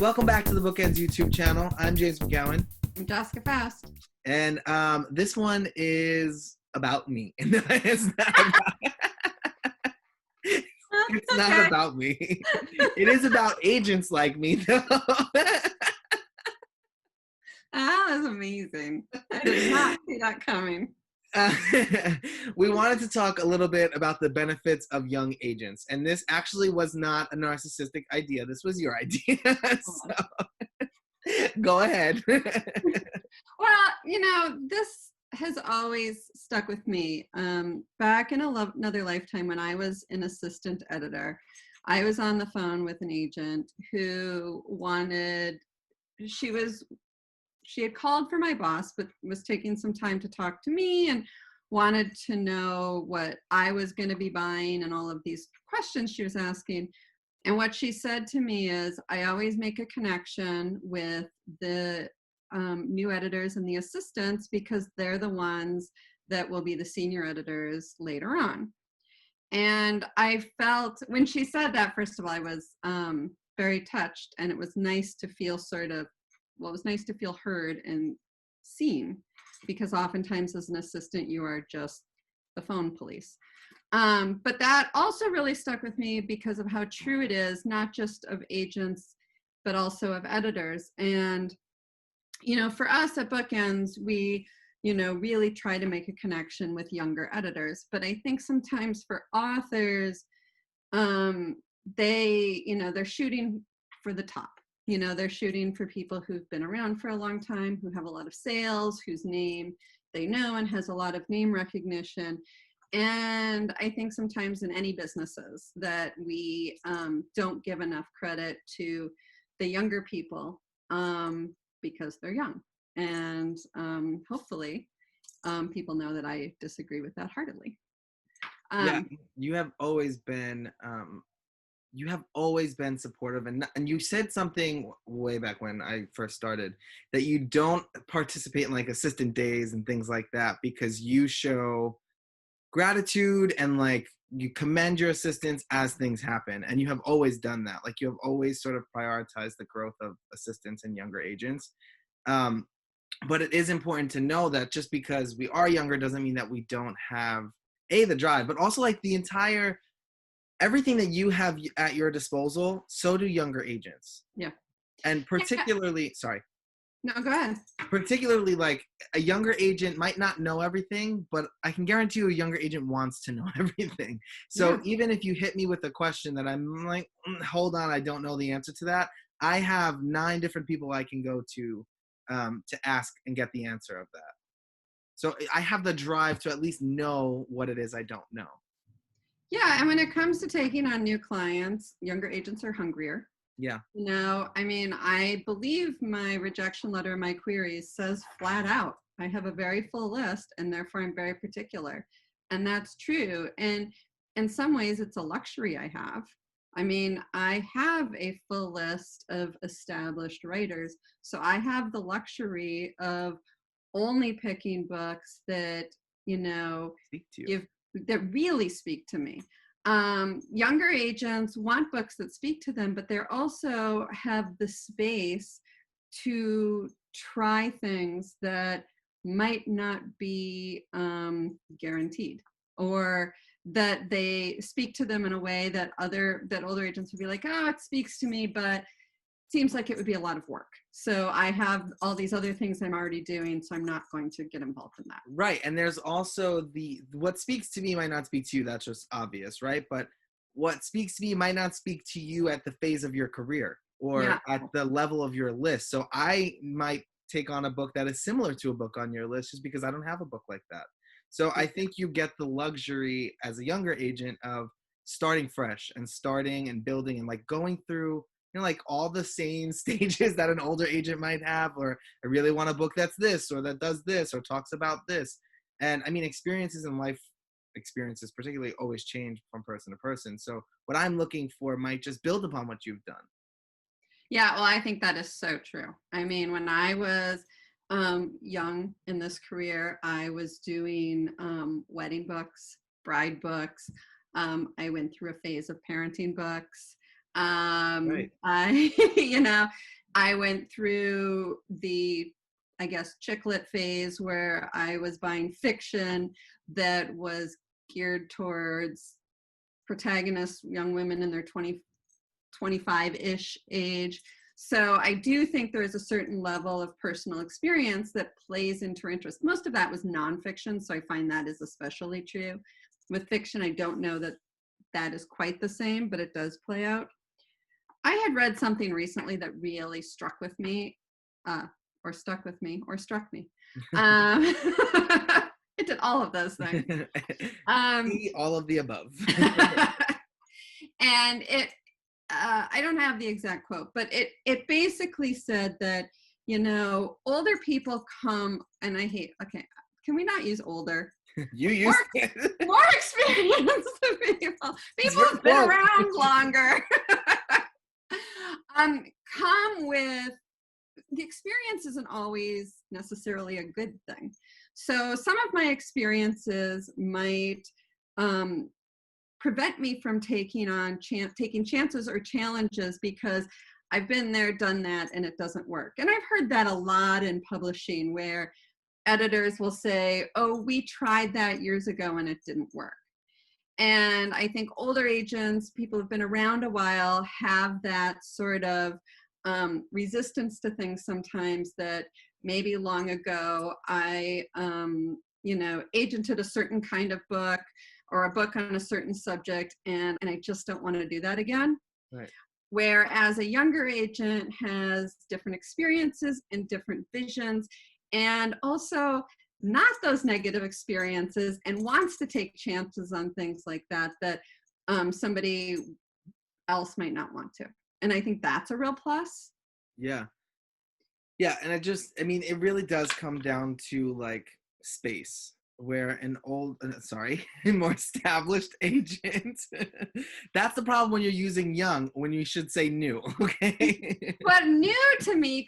Welcome back to the BookEnds YouTube channel. I'm James McGowan. I'm Jessica Fast. And this one is about me. It's not about, it's not about me. It is about agents like me, though. That was amazing. I did not see that coming. We wanted to talk a little bit about the benefits of young agents. And this actually was not a narcissistic idea. This was your idea. So, go ahead. Well, this has always stuck with me. Back in another lifetime when I was an assistant editor, I was on the phone with an agent who she had called for my boss, but was taking some time to talk to me and wanted to know what I was going to be buying and all of these questions she was asking. And what she said to me is, I always make a connection with the new editors and the assistants because they're the ones that will be the senior editors later on. And I felt, when she said that, first of all, I was very touched, and it was nice to feel it was nice to feel heard and seen, because oftentimes as an assistant, you are just the phone police. But that also really stuck with me because of how true it is, not just of agents, but also of editors. And, for us at BookEnds, we, really try to make a connection with younger editors. But I think sometimes for authors, they're shooting for the top. They're shooting for people who've been around for a long time, who have a lot of sales, whose name they know and has a lot of name recognition. And I think sometimes in any businesses that we don't give enough credit to the younger people because they're young. And hopefully people know that I disagree with that heartily. Yeah, you have always been supportive, and you said something way back when I first started, that you don't participate in like assistant days and things like that because you show gratitude and like you commend your assistants as things happen, and you have always done that. Like you have always sort of prioritized the growth of assistants and younger agents. But it is important to know that just because we are younger doesn't mean that we don't have the drive, but also like everything that you have at your disposal, so do younger agents. Yeah. And particularly, sorry. No, go ahead. Particularly, like, a younger agent might not know everything, but I can guarantee you a younger agent wants to know everything. So even if you hit me with a question that I'm like, hold on, I don't know the answer to that, I have 9 different people I can go to ask and get the answer of that. So I have the drive to at least know what it is I don't know. Yeah, and when it comes to taking on new clients, younger agents are hungrier. Yeah. I believe my rejection letter, my queries says flat out, I have a very full list and therefore I'm very particular. And that's true. And in some ways it's a luxury I have. I have a full list of established writers. So I have the luxury of only picking books that, speak to you. that really speak to me. Younger agents want books that speak to them, but they also have the space to try things that might not be guaranteed, or that they speak to them in a way that older agents would be like, oh, it speaks to me, but seems like it would be a lot of work. So I have all these other things I'm already doing, so I'm not going to get involved in that. Right. And there's also what speaks to me might not speak to you. That's just obvious, right? But what speaks to me might not speak to you at the phase of your career or at the level of your list. So I might take on a book that is similar to a book on your list just because I don't have a book like that. So I think you get the luxury as a younger agent of starting fresh and starting and building and like going through like all the same stages that an older agent might have, or I really want a book that's this, or that does this, or talks about this. And experiences in life, particularly, always change from person to person. So what I'm looking for might just build upon what you've done. Yeah, well, I think that is so true. When I was young in this career, I was doing wedding books, bride books. I went through a phase of parenting books. Right. I, I went through the, I guess, chick lit phase where I was buying fiction that was geared towards protagonists, young women in their 25-ish age. So I do think there is a certain level of personal experience that plays into her interest. Most of that was nonfiction, so I find that is especially true. With fiction, I don't know that that is quite the same, but it does play out. I had read something recently that really struck with me, or stuck with me, or struck me. It did all of those things. All of the above. And it, I don't have the exact quote, but it basically said that, older people come, and I hate, okay, can we not use older? You use more experienced people. People have been around longer. Come with, the experience isn't always necessarily a good thing. So some of my experiences might prevent me from taking chances or challenges because I've been there, done that, and it doesn't work. And I've heard that a lot in publishing, where editors will say, oh, we tried that years ago and it didn't work. And I think older agents, people who've been around a while, have that sort of resistance to things sometimes, that maybe long ago I, agented a certain kind of book or a book on a certain subject, and I just don't want to do that again. Right. Whereas a younger agent has different experiences and different visions, and also not those negative experiences, and wants to take chances on things like that somebody else might not want to. And I think that's a real plus. Yeah. Yeah, and it really does come down to like space, where a more established agent, that's the problem when you're using young, when you should say new, okay? But new to me,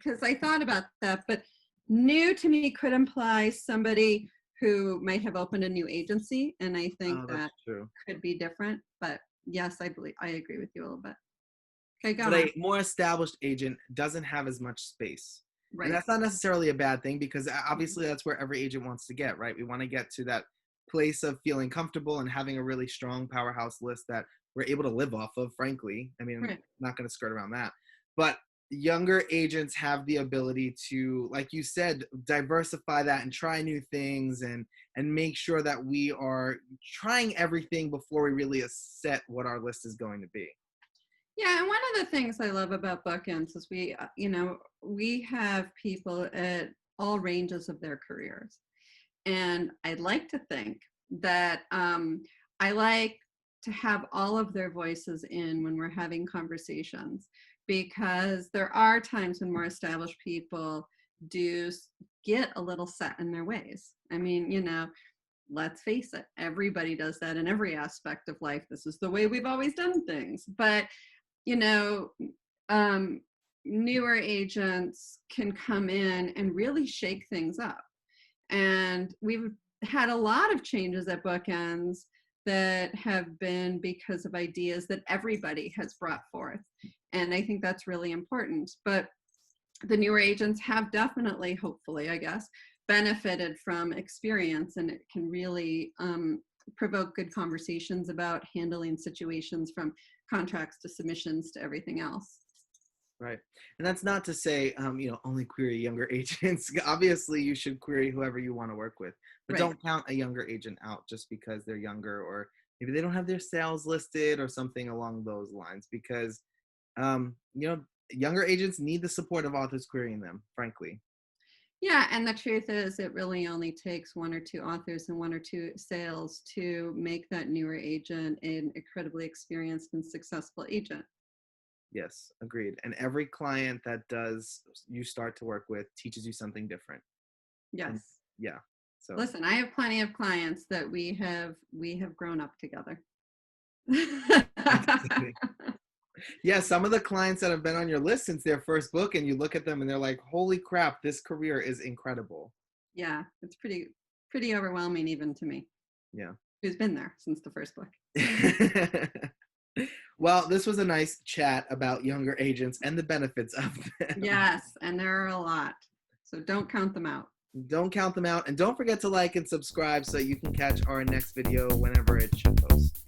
because I thought about that, but new to me could imply somebody who might have opened a new agency, and I think that true. Could be different. But yes, I agree with you a little bit. Okay, go on. A more established agent doesn't have as much space. Right. And that's not necessarily a bad thing, because obviously that's where every agent wants to get, right? We want to get to that place of feeling comfortable and having a really strong powerhouse list that we're able to live off of, frankly. I mean, right. I'm not going to skirt around that. But younger agents have the ability to, like you said, diversify that and try new things and make sure that we are trying everything before we really set what our list is going to be. Yeah, and one of the things I love about BookEnds is we have people at all ranges of their careers. And I'd like to think that I like to have all of their voices in when we're having conversations, because there are times when more established people do get a little set in their ways. I mean, let's face it, everybody does that in every aspect of life. This is the way we've always done things. But newer agents can come in and really shake things up. And we've had a lot of changes at BookEnds that have been because of ideas that everybody has brought forth. And I think that's really important. But the newer agents have definitely, hopefully, I guess, benefited from experience, and it can really provoke good conversations about handling situations, from contracts to submissions to everything else. Right. And that's not to say, only query younger agents. Obviously, you should query whoever you want to work with, but don't count a younger agent out just because they're younger, or maybe they don't have their sales listed or something along those lines, because, younger agents need the support of authors querying them, frankly. Yeah, and the truth is, it really only takes one or two authors and one or two sales to make that newer agent an incredibly experienced and successful agent. Yes, agreed. And every client that you start to work with teaches you something different. Yes. And, yeah. So listen, I have plenty of clients that we have grown up together. Yeah, some of the clients that have been on your list since their first book, and you look at them and they're like, holy crap, this career is incredible. Yeah, it's pretty overwhelming even to me. Yeah. Who's been there since the first book. Well, this was a nice chat about younger agents and the benefits of them. Yes, and there are a lot. So don't count them out. Don't count them out. And don't forget to like and subscribe so you can catch our next video whenever it should post.